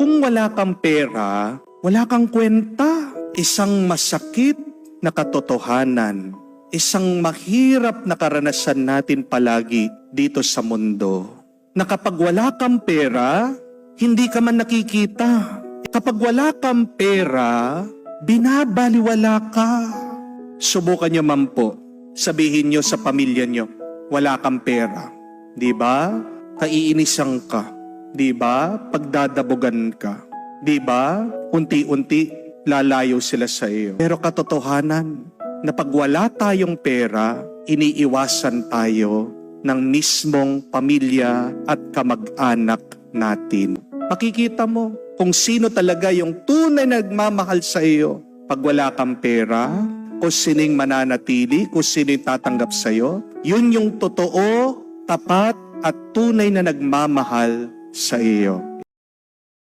kung wala kang pera, wala kang kwenta. Isang masakit na katotohanan, isang mahirap na karanasan natin palagi dito sa mundo, na kapag wala kang pera, hindi ka man nakikita. Kapag wala kang pera, binabaliwala ka. Subukan nyo man po, sabihin nyo sa pamilya nyo, wala kang pera. Di ba? Kaiinisan ka. Di ba? Pagdadabugan ka. Di ba? Unti-unti, lalayo sila sa iyo. Pero katotohanan, na pag wala tayong pera, iniiwasan tayo ng mismong pamilya at kamag-anak natin. Makikita mo kung sino talaga yung tunay na nagmamahal sa iyo. Pag wala kang pera, kung sining mananatili, kung sining tatanggap sa iyo, yun yung totoo, tapat at tunay na nagmamahal sa iyo.